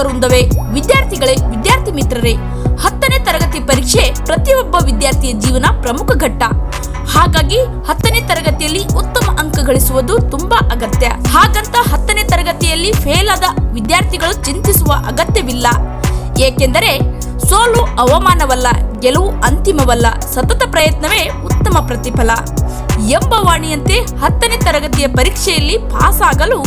ವೃಂದವೇ, ವಿದ್ಯಾರ್ಥಿಗಳೇ, ವಿದ್ಯಾರ್ಥಿ ಮಿತ್ರರೇ, 10ನೇ ತರಗತಿ ಪರೀಕ್ಷೆ ಪ್ರತಿಯೊಬ್ಬ ವಿದ್ಯಾರ್ಥಿಯ ಜೀವನ ಪ್ರಮುಖ ಘಟ್ಟ. ಹಾಗಾಗಿ 10ನೇ ತರಗತಿಯಲ್ಲಿ ಉತ್ತಮ ಅಂಕ ಗಳಿಸುವುದು ತುಂಬಾ ಅಗತ್ಯ. ಹಾಗಂತ 10ನೇ ತರಗತಿಯಲ್ಲಿ ಫೇಲ್ ಆದ ವಿದ್ಯಾರ್ಥಿಗಳು ಚಿಂತಿಸುವ ಅಗತ್ಯವಿಲ್ಲ. ಏಕೆಂದರೆ ಸೋಲು ಅವಮಾನವಲ್ಲ, ಗೆಲುವು ಅಂತಿಮವಲ್ಲ, ಸತತ ಪ್ರಯತ್ನವೇ ಉತ್ತಮ ಪ್ರತಿಫಲ ಎಂಬ ವಾಣಿಯಂತೆ 10ನೇ ತರಗತಿಯ ಪರೀಕ್ಷೆಯಲ್ಲಿ ಪಾಸ್ ಆಗಲು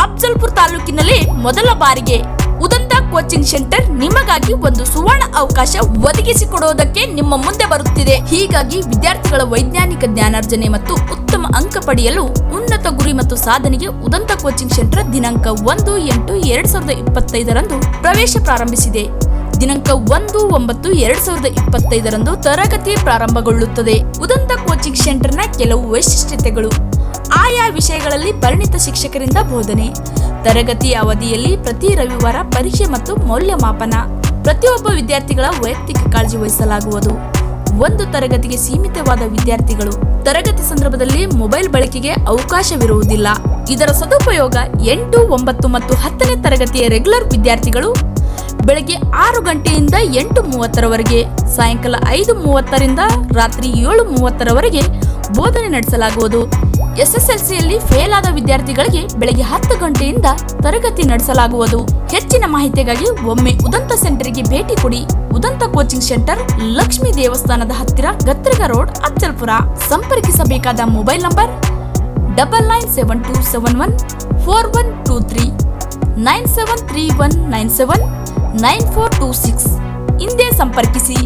ಅಫ್ಜಲ್ಪುರ ತಾಲೂಕಿನಲ್ಲಿ ಮೊದಲ ಬಾರಿಗೆ ಉದಂತ ಕೋಚಿಂಗ್ ಸೆಂಟರ್ ನಿಮಗಾಗಿ ಒಂದು ಸುವರ್ಣ ಅವಕಾಶ ಒದಗಿಸಿಕೊಡುವುದಕ್ಕೆ ನಿಮ್ಮ ಮುಂದೆ ಬರುತ್ತಿದೆ. ಹೀಗಾಗಿ ವಿದ್ಯಾರ್ಥಿಗಳ ವೈಜ್ಞಾನಿಕ ಜ್ಞಾನಾರ್ಜನೆ ಮತ್ತು ಉತ್ತಮ ಅಂಕ ಪಡೆಯಲು ಉನ್ನತ ಗುರಿ ಮತ್ತು ಸಾಧನೆಗೆ ಉದಂತ ಕೋಚಿಂಗ್ ಸೆಂಟರ್ ದಿನಾಂಕ 1/8/2025 ಪ್ರವೇಶ ಪ್ರಾರಂಭಿಸಿದೆ. ದಿನಾಂಕ 1/9/2025 ತರಗತಿ ಪ್ರಾರಂಭಗೊಳ್ಳುತ್ತದೆ. ಉದಂತ ಕೋಚಿಂಗ್ ಸೆಂಟರ್ನ ಕೆಲವು ವೈಶಿಷ್ಟ್ಯತೆಗಳು: ಆಯಾ ವಿಷಯಗಳಲ್ಲಿ ಪರಿಣಿತ ಶಿಕ್ಷಕರಿಂದ ಬೋಧನೆ, ತರಗತಿ ಅವಧಿಯಲ್ಲಿ ಪ್ರತಿ ರವಿವಾರ ಪರೀಕ್ಷೆ ಮತ್ತು ಮೌಲ್ಯಮಾಪನ, ಪ್ರತಿಯೊಬ್ಬ ವಿದ್ಯಾರ್ಥಿಗಳ ವೈಯಕ್ತಿಕ ಕಾಳಜಿ ವಹಿಸಲಾಗುವುದು, ಒಂದು ತರಗತಿಗೆ ಸೀಮಿತವಾದ ವಿದ್ಯಾರ್ಥಿಗಳು, ತರಗತಿ ಸಂದರ್ಭದಲ್ಲಿ ಮೊಬೈಲ್ ಬಳಕೆಗೆ ಅವಕಾಶವಿರುವುದಿಲ್ಲ. ಇದರ ಸದುಪಯೋಗ 8, 9 ಮತ್ತು 10ನೇ ತರಗತಿಯ ರೆಗ್ಯುಲರ್ ವಿದ್ಯಾರ್ಥಿಗಳು ಬೆಳಗ್ಗೆ 6 ಗಂಟೆಯಿಂದ 8:30ರವರೆಗೆ, ಸಾಯಂಕಾಲ 5:30ರಿಂದ ರಾತ್ರಿ 7:30ರವರೆಗೆ ಬೋಧನೆ ನಡೆಸಲಾಗುವುದು. ಎಸ್ಎಸ್ಎಲ್ಸಿಯಲ್ಲಿ ಫೇಲ್ ಆದ ವಿದ್ಯಾರ್ಥಿಗಳಿಗೆ ಬೆಳಗ್ಗೆ 10 ಗಂಟೆಯಿಂದ ತರಗತಿ ನಡೆಸಲಾಗುವುದು. ಹೆಚ್ಚಿನ ಮಾಹಿತಿಗಾಗಿ ಒಮ್ಮೆ ಉದಂತ ಸೆಂಟರ್ಗೆ ಭೇಟಿ ಕೊಡಿ. ಉದಂತ ಕೋಚಿಂಗ್ ಸೆಂಟರ್, ಲಕ್ಷ್ಮೀ ದೇವಸ್ಥಾನದ ಹತ್ತಿರ, ಗತ್ರಿಗ ರೋಡ್, ಅಫ್ಜಲ್ಪುರ. ಸಂಪರ್ಕಿಸಬೇಕಾದ ಮೊಬೈಲ್ ನಂಬರ್ 9972714123 9731979426. ಹಿಂದೆ ಸಂಪರ್ಕಿಸಿ.